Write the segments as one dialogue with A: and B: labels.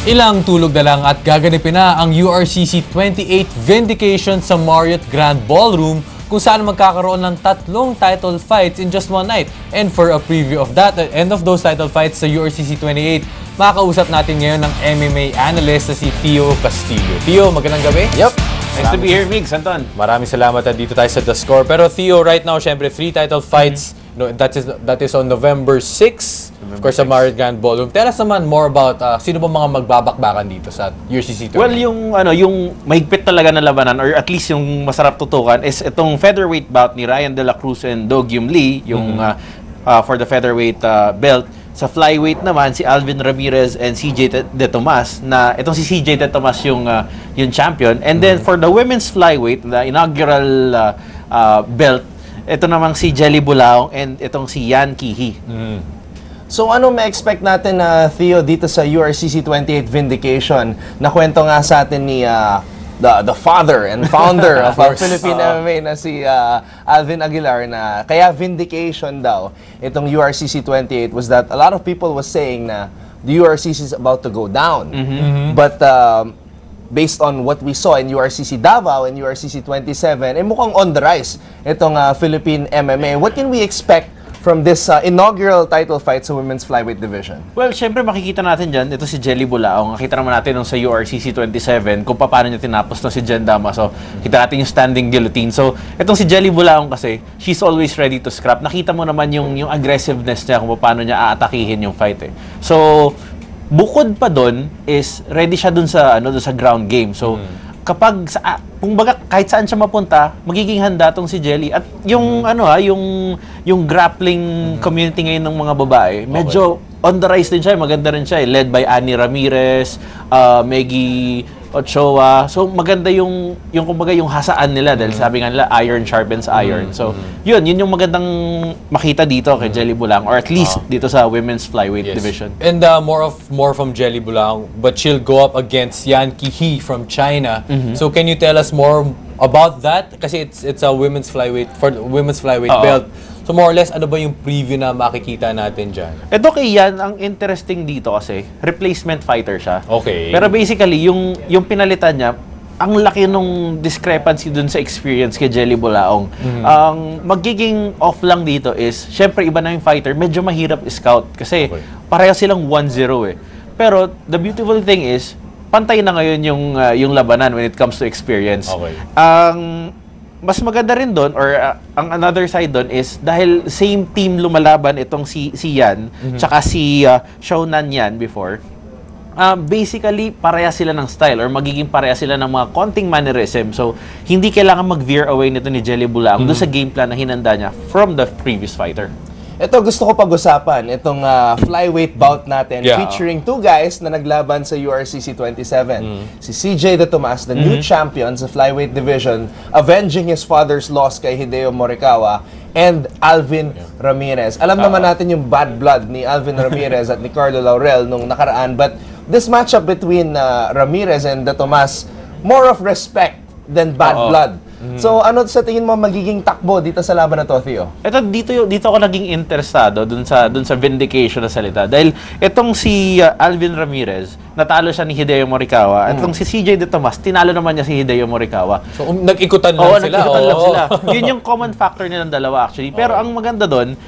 A: Ilang tulog na lang at gaganapin na ang URCC 28 Vindication sa Marriott Grand Ballroom kung saan magkakaroon ng 3 title fights in just one night. And for a preview of that, end of those title fights sa URCC 28, makakausap natin ngayon ng MMA analyst na si Theo Castillo. Theo, magandang gabi.
B: Yep. Nice to be here, Migs, Anton.
A: Maraming salamat at dito tayo sa The Score. Pero Theo, right now, syempre, 3 title fights. No, that is on November 6. Of course, sa Marriott Grand Ballroom. Tell us naman more about sino ba mga magbabakbakan dito sa URCC 28?
B: Well, yung mahigpit talaga na labanan or at least yung masarap tutukan is itong featherweight bout ni Ryan De La Cruz and Do Gyum Lee, yung for the featherweight belt. Sa flyweight naman, si Alvin Ramirez and CJ De Tomas, na itong si CJ De Tomas yung champion. And then for the women's flyweight, the inaugural belt, ito namang si Jelly Bulaong and itong si Yan Kihi.
C: So ano ma-expect natin na Theo dito sa URCC 28 Vindication? Nakwento nga sa atin ni the father and founder of Philippine MMA na si Alvin Aguilar na kaya Vindication daw itong URCC 28 was that a lot of people was saying na the URCC is about to go down. But based on what we saw in URCC Davao and URCC 27, mukhang on the rise itong Philippine MMA. What can we expect from this inaugural title fight sa women's flyweight division?
B: Well, syempre makikita natin dyan, ito si Jelly Bulaong. Nakita naman natin nung sa URCC 27 kung paano niya tinapos no si Jen Damaso. Kita natin yung standing guillotine. So, itong si Jelly Bulaong kasi, she's always ready to scrap. Nakita mo naman yung aggressiveness niya kung paano niya aatakihin yung fight. So, bukod pa doon is ready siya dun sa ground game. So, kapag kumbaga kahit saan siya mapunta, magiging handa tong si Jelly. At yung yung grappling community ngayon ng mga babae, medyo on the rise din siya, maganda rin siya, led by Annie Ramirez, Maggie Ochoa. So maganda yung kumbaga yung hasaan nila dahil sabi nga nila iron sharpens iron. So yun yung magandang makita dito kay Jelly Bulang, or at least dito sa women's flyweight division.
A: And more from Jelly Bulang, but she'll go up against Yan Kihi from China. So can you tell us more about that? Kasi it's a women's flyweight belt. So more or less, ano ba yung preview na makikita natin dyan?
B: Ito kay Yan, ang interesting dito kasi, replacement fighter siya.
A: Okay.
B: Pero basically, yung pinalitan niya, ang laki nung discrepancy dun sa experience kay Jelly Bulaong. Ang magiging off lang dito is, syempre iba na yung fighter, medyo mahirap scout kasi pareho silang 1-0 eh. Pero the beautiful thing is, pantay na ngayon yung labanan when it comes to experience.
A: Okay.
B: Mas maganda rin doon, or ang another side doon is dahil same team lumalaban itong si Yan tsaka si Shaunan Yan before, basically pareha sila ng style or magiging pareha sila ng mga konting mannerism. So hindi kailangan mag-veer away nito ni Jelly Bulaong doon sa game plan na hinanda niya from the previous fighter.
C: Ito gusto ko pag-usapan, itong flyweight bout natin featuring 2 guys na naglaban sa URCC 27. Si CJ De Tomas, the new champion sa flyweight division, avenging his father's loss kay Hideo Morikawa, and Alvin Ramirez. Alam naman natin yung bad blood ni Alvin Ramirez at ni Carlo Laurel nung nakaraan, but this matchup between Ramirez and De Tomas, more of respect than bad blood. So ano sa tingin mo magiging takbo dito sa laban na to, Theo?
B: Ito dito ako naging interesado dun sa Vindication na salita dahil itong si Alvin Ramirez, natalo siya ni Hideo Morikawa. At itong si CJ De Tomas, tinalo naman niya si Hideo Morikawa.
A: So nag-ikutan lang sila.
B: Nag-ikutan lang sila. Yun yung common factor nilang dalawa actually. Pero ang maganda doon,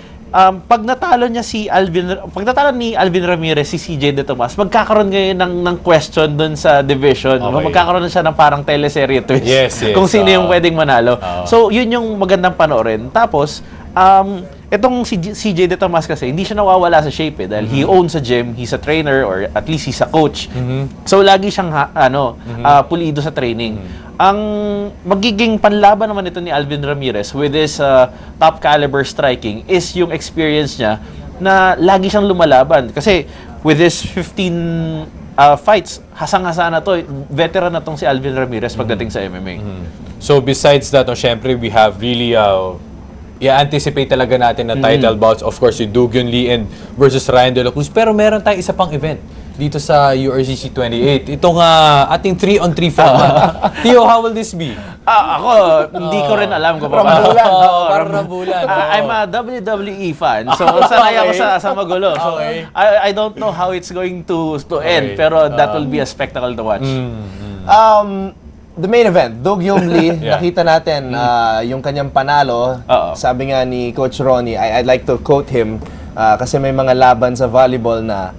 B: pag natalo ni Alvin Ramirez si CJ De Tomas, magkakaroon ngayon ng question dun sa division. Magkakaroon na siya ng parang teleserye twist.
A: Yes.
B: Kung sino yung pwedeng manalo. So, yun yung magandang panoorin. Tapos, itong si CJ De Tomas kasi, hindi siya nawawala sa shape dahil he owns a gym, he's a trainer, or at least he's a coach. So, lagi siyang pulido sa training. Ang magiging panlaban naman ito ni Alvin Ramirez with his top caliber striking is yung experience niya na lagi siyang lumalaban. Kasi with his 15 fights, hasang-hasa na to. Veteran na tong si Alvin Ramirez pagdating sa MMA.
A: So besides that, syempre we have really i-anticipate talaga natin na title bouts. Of course, si Do Gyum Lee and versus Ryan De La Cruz. Pero meron tayong isa pang event dito sa URCC 28. Itong ating 3-on-3 format. Theo, how will this be?
B: Ako, hindi ko rin alam kung paano.
C: Rambulan.
A: Parang rambulan.
B: I'm a WWE fan, so sanay ako sa magulo. So I don't know how it's going to end, pero that will be a spectacle to watch.
C: The main event, Dog Yung Lee, nakita natin yung kanyang panalo. Sabi nga ni Coach Ronnie, I'd like to quote him, kasi may mga laban sa volleyball na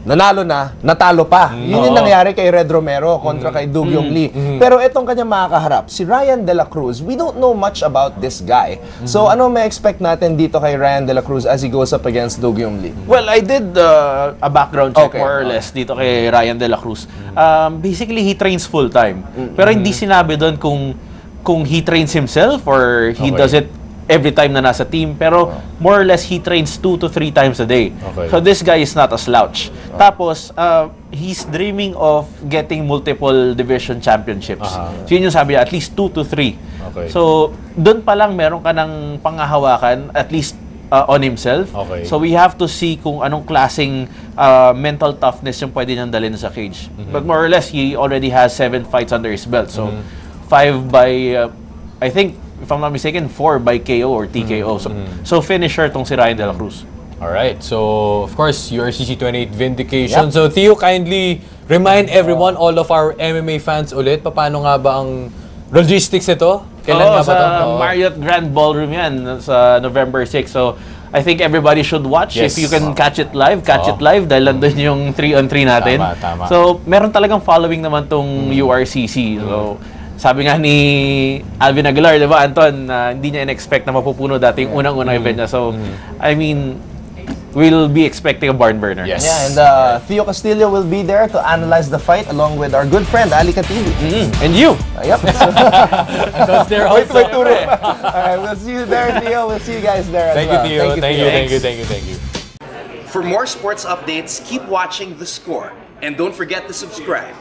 C: nanalo na, natalo pa. Yun yung nangyari kay Red Romero kontra kay Dog Yung Lee. Pero itong kanyang makakaharap, si Ryan De La Cruz, we don't know much about this guy. So ano may expect natin dito kay Ryan De La Cruz as he goes up against Dog Yung Lee?
B: Well, I did a background check more or less dito kay Ryan De La Cruz. Basically, he trains full-time. Pero hindi sinabi doon kung he trains himself or he does it every time na nasa team, pero more or less he trains 2 to 3 times a day. So this guy is not a slouch. Tapos he's dreaming of getting multiple division championships. So yun yung sabi, at least 2 to 3. So doon pa lang meron ka ng pangahawakan, at least on himself. So we have to see kung anong klaseng mental toughness yung pwede niyang dalhin sa cage. But more or less, he already has 7 fights under his belt. So 5 by, I think, if I'm not mistaken, 4 by KO or TKO. So finisher tong si Ryan De La Cruz.
A: Alright, so of course, URCC 28 Vindication. So Theo, kindly remind everyone, all of our MMA fans ulit, paano nga ba ang logistics ito? Kailan nga ba
B: sa
A: ito?
B: Marriott Grand Ballroom yan, sa November 6. So I think everybody should watch. If you can catch it live, catch it live dahil nandun yung 3-on-3 natin.
A: Tama.
B: So meron talagang following naman tong URCC. So sabi nga ni Alvin Aguilar, di ba, Anton, hindi niya in-expect na mapupuno dati yung unang-unang event niya. So, I mean, we'll be expecting a barn burner.
A: Yes.
C: Yeah, and Theo Castillo will be there to analyze the fight along with our good friend, Ali Katili.
B: And you!
C: Yep.
A: That's their
C: Wait, Alright, we'll see you there, Theo. We'll see you guys there as
A: Thank you,
C: well.
A: Theo. Thank you.
D: For more sports updates, keep watching The Score. And don't forget to subscribe.